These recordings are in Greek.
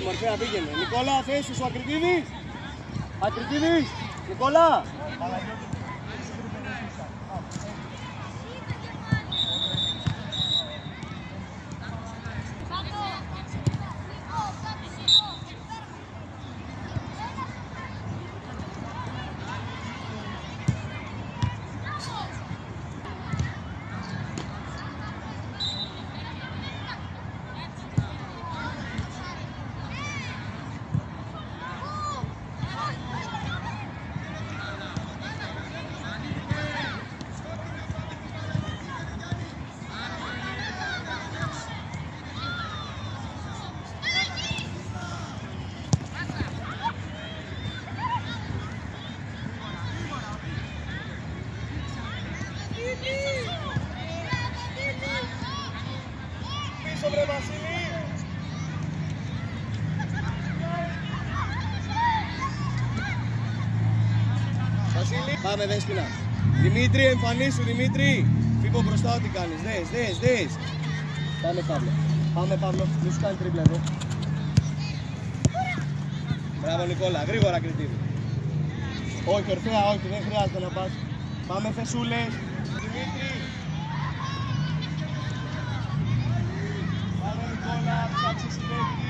Μορφέα, πήγαινε. Νικόλα, θέση σου, Ακριτίδης. Ακριτίδης, Νικόλα. Πίσω βρε Βασίλη. Βασίλη, πάμε Δέσποινα. Δημήτρη, εμφανίσου Δημήτρη. Φύγω μπροστά ό,τι κάνεις. Δες. Πάμε Παύλο. Πάμε Παύλο, μη σου κάνει τρίπλα εδώ. Μπράβο Νικόλα, γρήγορα Κριτίδη. Όχι Ορφέα, όχι, δεν χρειάζεται να πας. Πάμε Θεσούλες. Δημήτρη. Πάμε Νικόλα, ψάξε συμπαίκτη.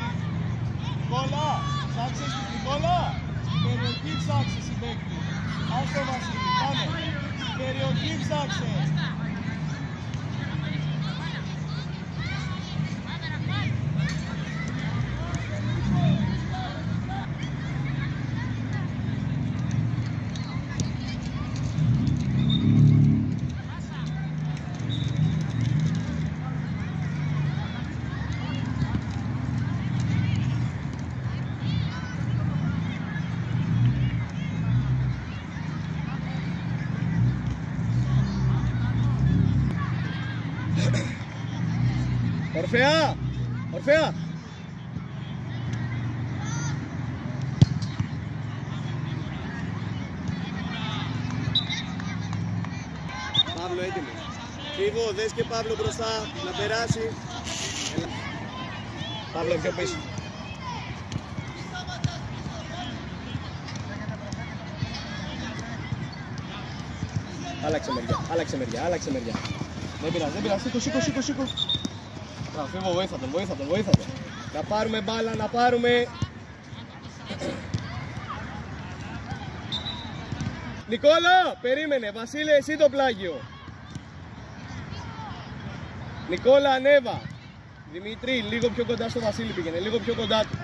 Νικόλα, ψάξε Νικόλα. Στην περιοχή ψάξε συμπαίκτη. Ας το Βασίλη, πάμε. Στην περιοχή ψάξε. Ορφέα! Ορφέα! Παύλο έτοιμο. Φύγω, δες και Παύλο μπροστά, να περάσει. Έλα. Παύλο πιο πίσω. Άλλαξε μεριά. Δεν πειράζει, σήκω. Να φύγω, βοήθα τον. Να πάρουμε μπάλα, να πάρουμε. Νικόλα, περίμενε, Βασίλη, εσύ το πλάγιο. Νικόλα, ανέβα. Δημήτρη, λίγο πιο κοντά στο Βασίλη πήγαινε, λίγο πιο κοντά του.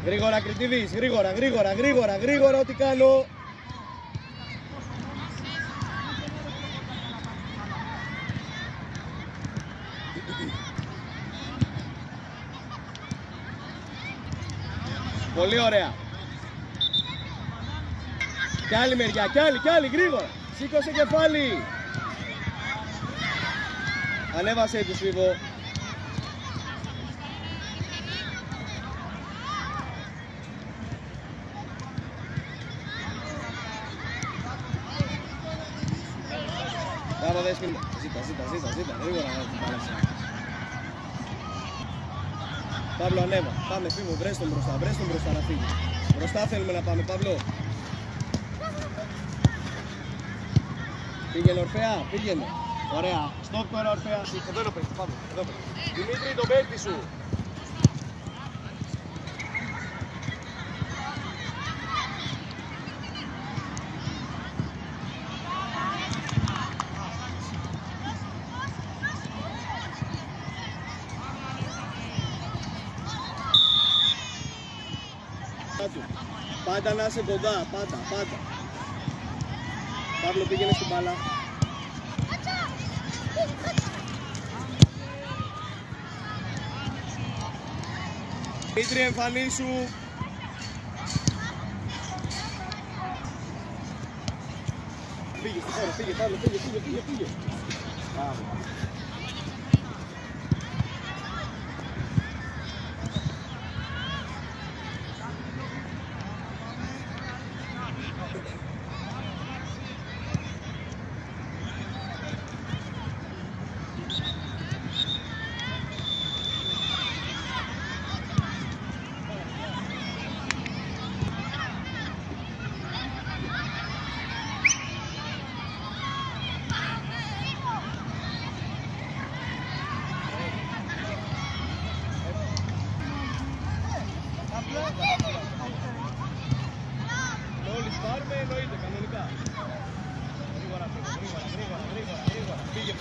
Γρήγορα Κριτίδης, γρήγορα ό,τι κάνω. Πολύ ωραία. Κι άλλη μεριά, κι άλλη, γρήγορα. Σήκωσε κεφάλι. Ανέβασε τους Φίβο. Μπράβο Δέσποινα. Ζήτα, γρήγορα να την πάλασα. Παύλο ανέβα, πάμε Φίβο, βρες τον μπροστά να φύγει. Μπροστά θέλουμε να πάμε, Παύλο. Πήγαινε Ορφέα, πήγαινε. Ωραία, στόπ τώρα Ορφέα. Εδώ είναι ο παίκτης, πάμε, εδώ. Δημήτρη, τον παίκτη σου. Πάντα να είσαι κοντά, πάντα. Παύλο, πήγαινε στην μπάλα. Δημήτρη, εμφανίσου. Φύγε, Παύλο, φύγε.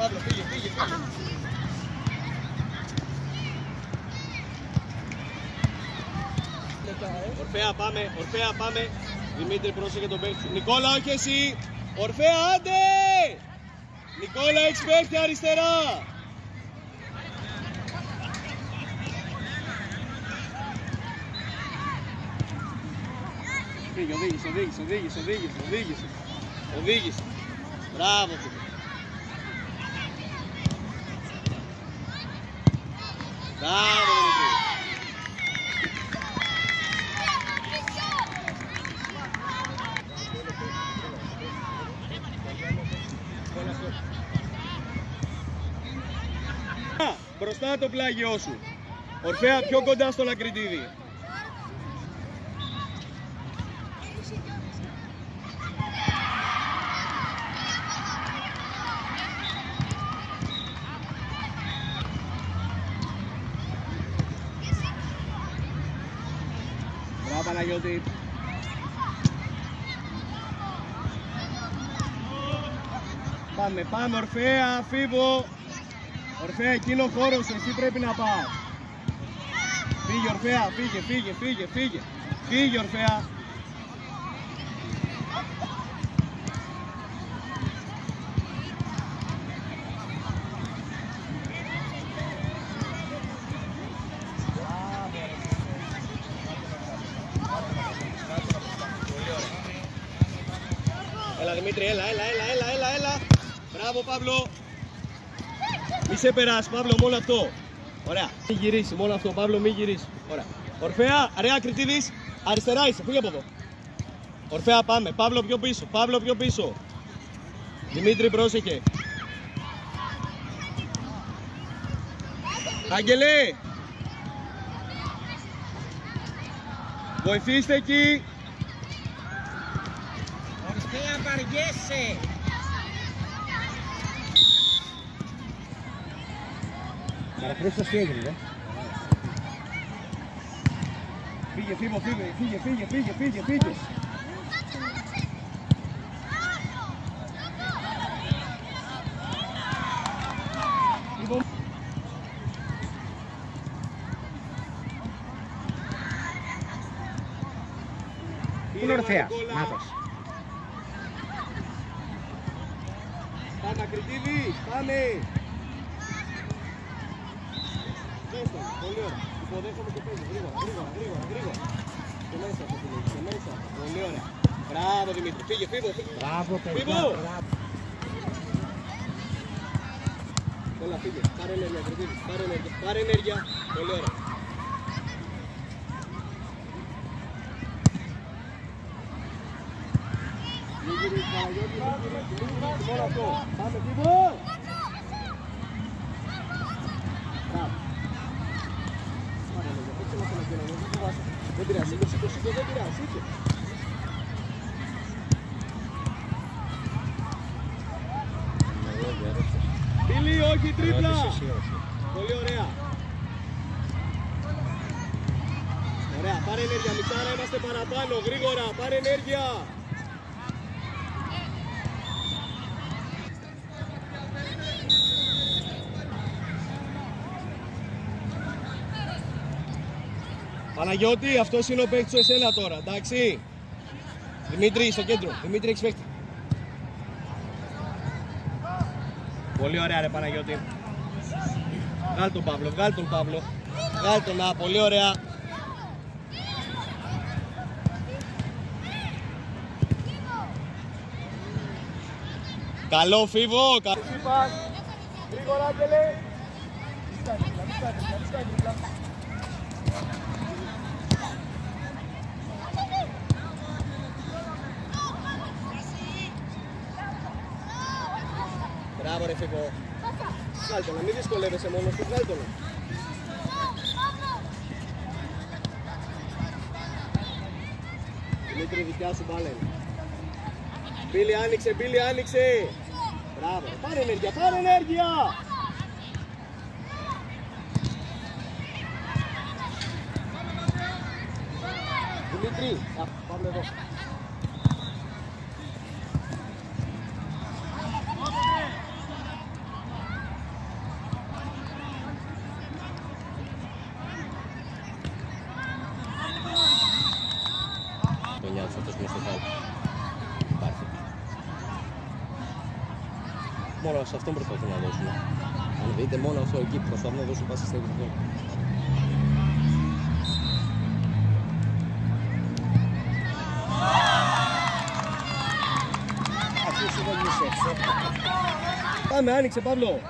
Παύλο, φύγε. Ορφέα, πάμε. Δημήτρη, πρόσεχε τον παίκτη. Νικόλα, όχι εσύ. Ορφέα, άντε! Νικόλα, έχεις παίκτη αριστερά. Φύγε, οδήγησε. Μπράβο, φίλε. Μπράβο, Δημήτρη. Μπροστά το πλάγιό σου. Ορφέα, πιο κοντά στο Λακριτίδη. Μπράβο, Παναγιώτη. Πάμε, Ορφέα, Φίβο. Ορφέα, εκείνο ο χώρος, εσύ πρέπει να πας. Φύγε, Ορφέα, φύγε. Φύγε, Ορφέα. Έλα, Δημήτρη, έλα. Μπράβο, Παύλο. Μη σε περάσει, Παύλο, μόνο αυτό. Ωραία. Μην γυρίσει, μόνο αυτό, Παύλο, μην γυρίσει. Ωραία. Ορφέα, ωραία, Κριτίδης. Αριστερά είσαι, φύγε από εδώ. Ορφέα, πάμε. Παύλο, πιο πίσω. Δημήτρη, πρόσεχε. Άγγελε. Βοηθήστε εκεί. Ορφέα, βαριέσαι. Καραπρόστος τι έγινε, Φύγε, Φίβο, φύγε. Είναι Ορφέα, μάθος. Πάμε, Ακριτίδη, πάμε. Πολύ ωραία. Υποδέχομαι και παίζω. Γρήγορα. Και μέσα. Πολύ ωραία. Μπράβο, Δημήτρη. Φύγε, Φίβο. Μπράβο, παιδιά. Φίβο. Έλα, φύγε. Πάρε ενέργεια, Κριτίδη. Πάρε ενέργεια. Πολύ ωραία. Μην γυρίσει, Παναγιώτη. Μόνο αυτό. Πάμε, Φίβο. Δεν πειράζει, δεν πειράζει. Πίλη, όχι τρίπλα. Πολύ ωραία. Ωραία, πάρε ενέργεια, Μιτσάρα, είμαστε παραπάνω. Γρήγορα, πάρε ενέργεια. Παναγιώτη, αυτός είναι ο παίκτης σου εσένα τώρα, εντάξει. Δημήτρη, στο κέντρο. Δημήτρη, έχεις παίκτη. Πολύ ωραία, ρε Παναγιώτη. Βγάλ' τον Παύλο. Βγάλ' τον, πολύ ωραία. Καλό, Φίβο. Γρήγορα, Άγγελε. Μπράβο, ρε Φίβο. Βγάλτονα, μην δυσκολεύεσαι μόνος του, βγάλτονα. Δημήτρη, δικιά σου μπάλα είναι. Μπίλη, άνοιξε. Μπράβο, πάρε ενέργεια. Δημήτρη, πάμε εδώ. μόνο σε αυτόν προσπαθούν να δώσουν. Αν δείτε μόνο αυτό εκεί που προσπαθούν να δώσουν πάση στα εκδοχή. Πάμε, άνοιξε Παύλο.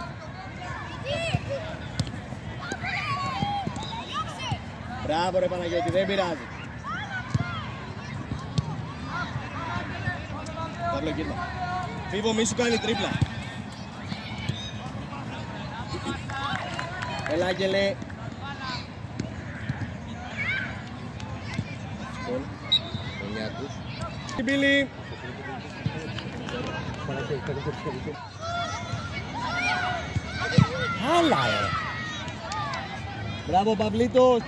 Μπράβο ρε Παναγιώτη, δεν πειράζει. Παύλο, κοίτα. Φίβο, μη σου κάνει τρίπλα. Έλα, Άγγελε. Κονιάκους. Την πύλη. Άλλα, Μπράβο, Παυλίτος.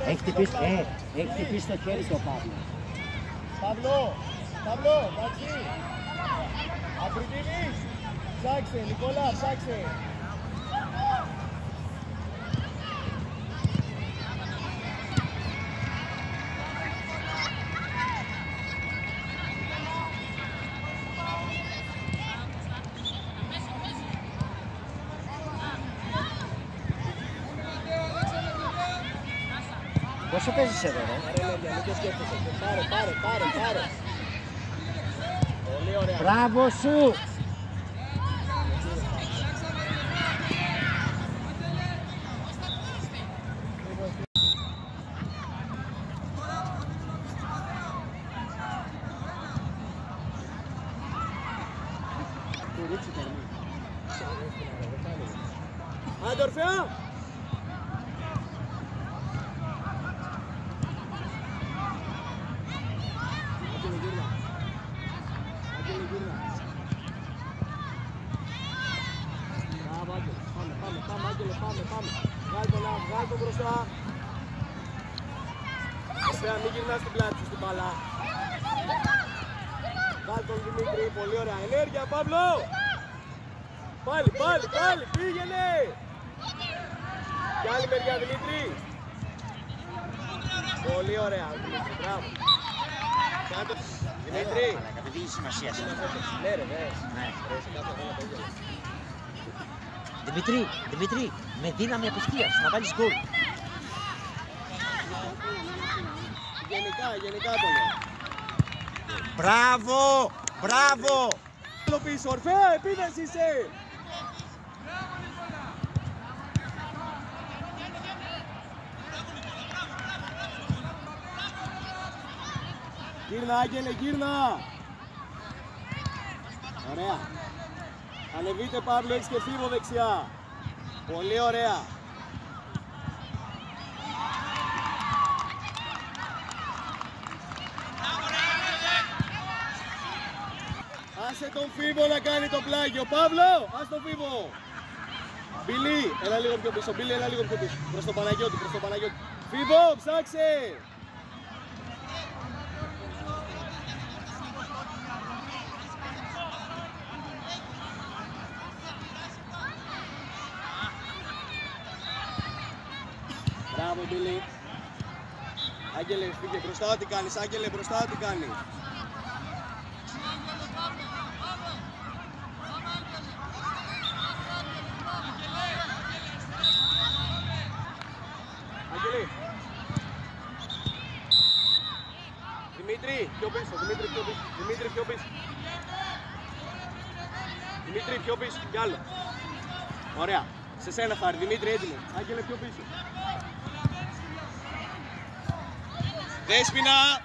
Έχει χτυπήσει το χέρι στο Παύλο. Παύλο, εντάξει. Αφριτίνης. Ψάξε, Νικόλα, ψάξε. Πόσο παίζεις εδώ, ρε? Μην το σκέφτεσαι. Πάρε. Πολύ ωραία. Μπράβο σου! Άντε Ορφέα! Πάμε. Βγάλ' το μπροστά. Ορφέα, μην γυρνάς την πλάτη σου στην μπάλα. Βγάλ' τον Δημήτρη, πολύ ωραία. Ενέργεια, Παύλο! Πάλι, πήγαινε! Και άλλη μεριά, Δημήτρη. Πολύ ωραία, Δημήτρη, μπράβο. Κάτω, Δημήτρη. Επειδή έχει σημασία. Ναι ρε, ναι. Δημήτρη, με δύναμη απευθείας, να βάλεις γκολ. Γενικά το λέω. Μπράβο! Πίσω, Ορφέα, επίδεση είσαι! Γύρνα, Άγγελε, γύρνα! Ωραία. Ανεβείτε, Παύλο, έχεις και Φίβο δεξιά. Πολύ ωραία. Άσε τον Φίβο να κάνει το πλάγιο. Παύλο, άσε τον Φίβο. Μπιλί, έλα λίγο πιο πίσω. Προς τον Παναγιώτη, Φίβο, ψάξε. Μπράβο, Μπιλί. Άγγελε, φύγε μπροστά, τι κάνεις. Άγγελε. Δημήτρη, πιο πίσω. Δημήτρη, πιο πίσω. Κι άλλο. Ωραία. Σε σένα χάρη, Δημήτρη, έτοιμο. Άγγελε, πιο πίσω. Δέσποινα.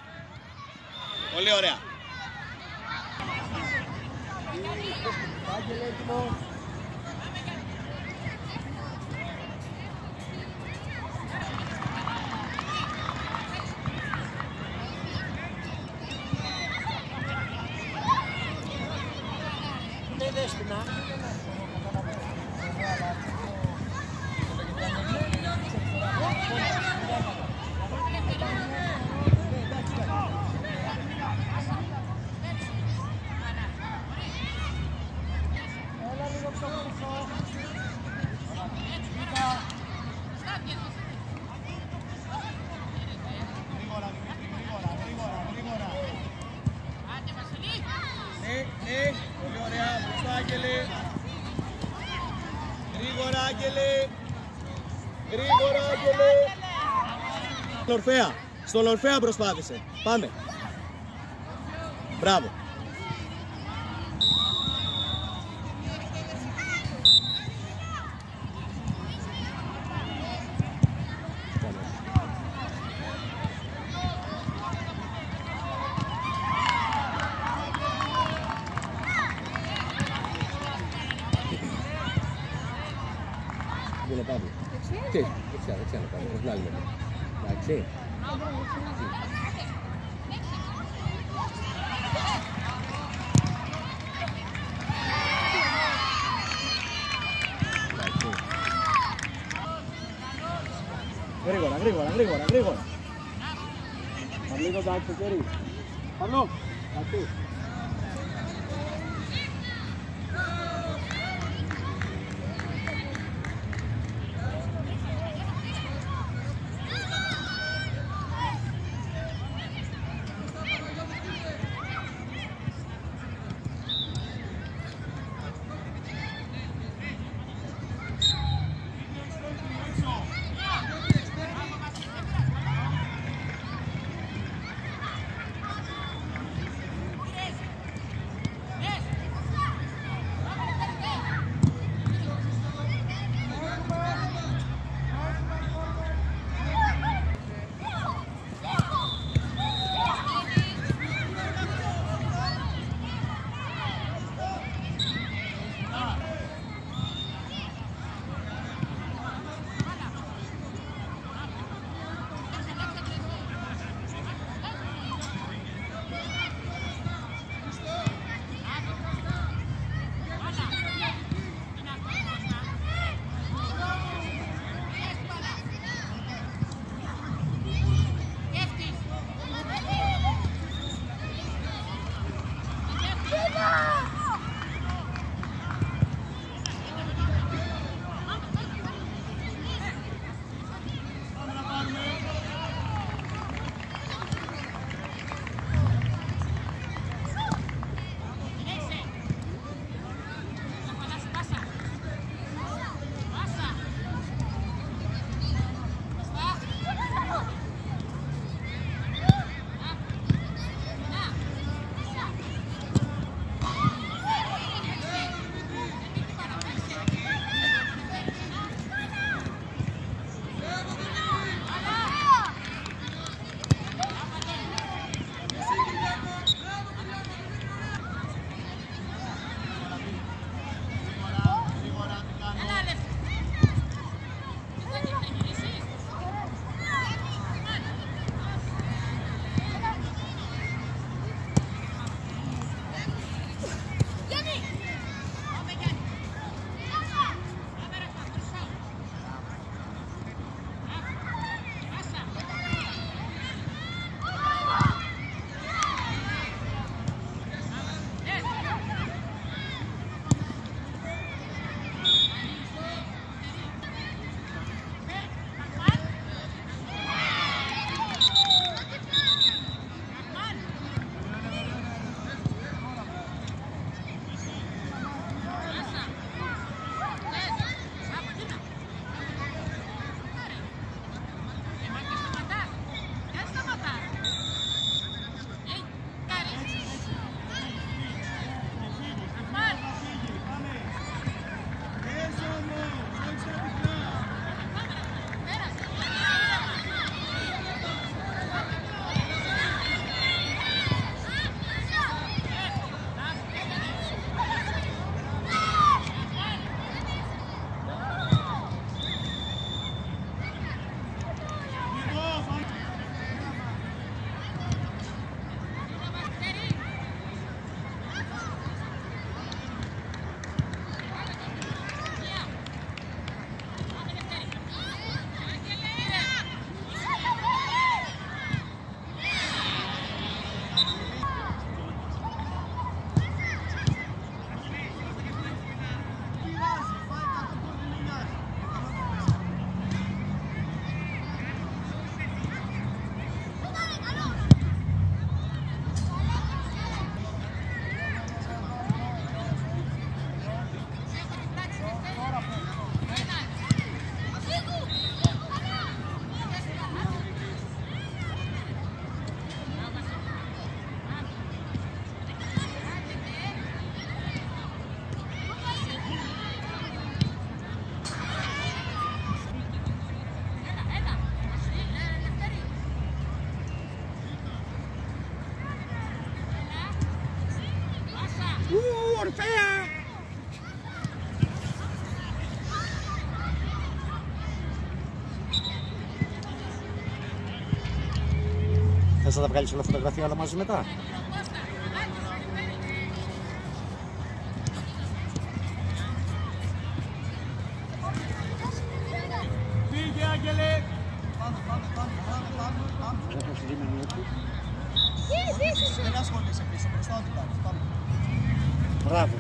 Πολύ ωραία. Άγγελε, έτοιμο. Ναι, Δέσποινα. Πολύ ωραία. Γρήγορα, Άγγελε. Στον Ορφέα. Στον Ορφέα προσπάθησε. Πάμε. Μπράβο. Buono Pablo. Sì, diciamo Pablo, non sbaglio. Dai, sì. Γρήγορα. Παμπλίκο, δάκι το χέρι. Παμπλό, δάκι. Ορφέα! Θες να τα βγάλεις όλα φωτογραφία όλα μαζί μετά? Φύγε, Άγγελε! Δεν ασχολείσαι πίσω, μπροστά ό,τι κάνεις. Πάμε. Μπράβο.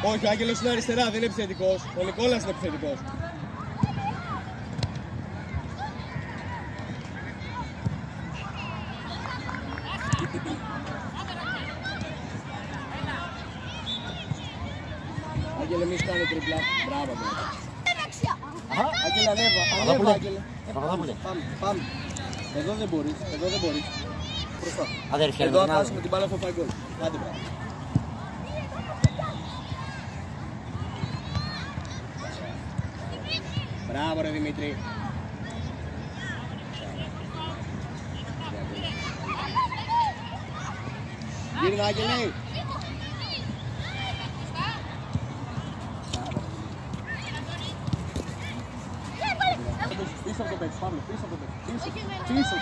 Όχι, ο Άγγελος είναι αριστερά, δεν είναι επιθετικός. Ο Νικόλας είναι επιθετικός. Άγγελε, μη κάνει τριπλά. Μπράβο, Άγγελε, ανέβα, Άγγελε. Πάμε. Εδώ δεν μπορείς. Μπροστά. Εδώ αν χάσουμε την μπάλα θα φάει γκολ. Άντε, μπράβο. Μπράβο ρε Δημήτρη. Γύρνα, Άγγελε. Πίσω από το παίξι, Παύλο, πίσω από το παίξι. Πίσω.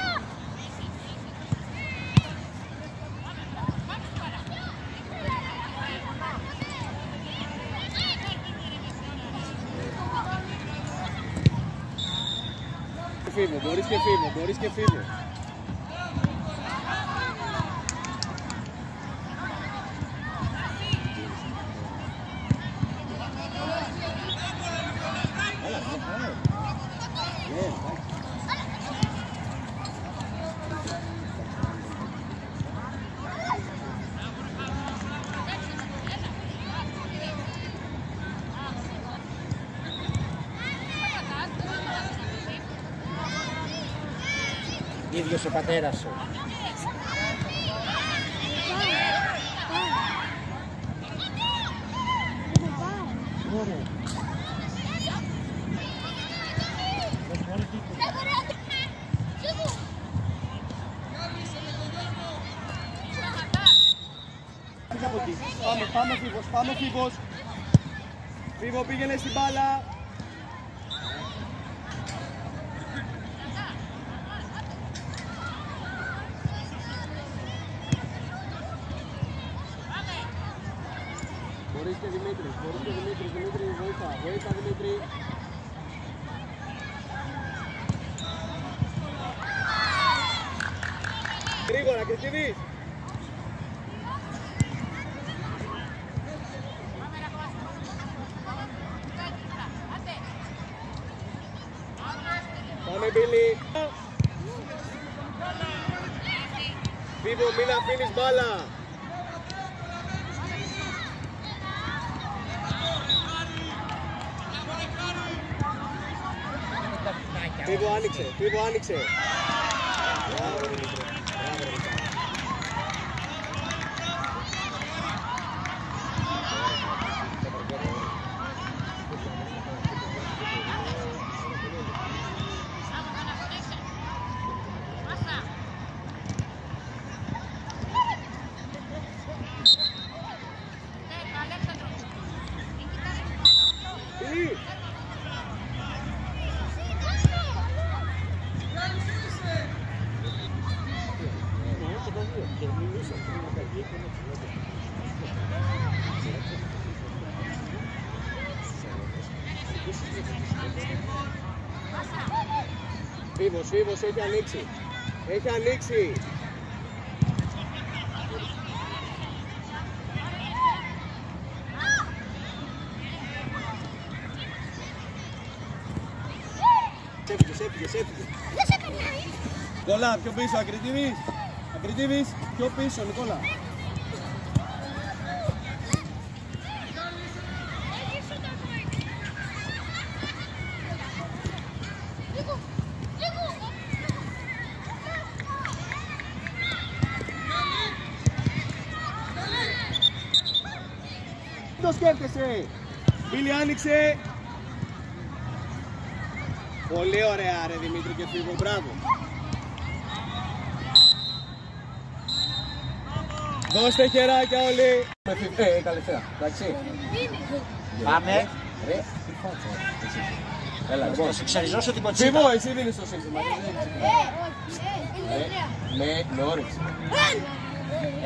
Μπορείς και φύγω. Ίδιος ο πατέρας σου. Πάμε Φίβος. Φίβο, πήγαινε στην μπάλα. Μπορείς και Δημήτρη, βοήθα Δημήτρη. Γρήγορα, Κριτίδης. Πάμε Μπίλη. Φίβο, μην αφήνεις μπάλα. Φίβο άνοιξε. Μπράβο, Δημήτρη. Φίβος, έχει ανοίξει. Έφυγε. Δεν σε περνάει. Νικόλα, πιο πίσω, Ακριτίδης, πιο πίσω, Νικόλα. σκέφτεσαι. Φίλοι, άνοιξε. Πολύ ωραία ρε Δημήτρη και Φίβο, μπράβο. Δώστε χεράκια όλοι. Τελευταία, εντάξει. Πάμε. Ρε, τι φάτσα. Έλα, λοιπόν. Θα σε ξεριζώσω την κοτσίνα. Φίβο, εσύ δίνεις το σύνθημα. Με όρεξη.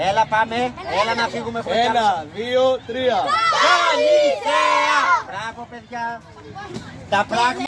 Έλα πάμε. Έλα να φύγουμε χωρίς. 1, 2, 3. Καλή θέα! Μπράβο παιδιά. Τα πράγματα.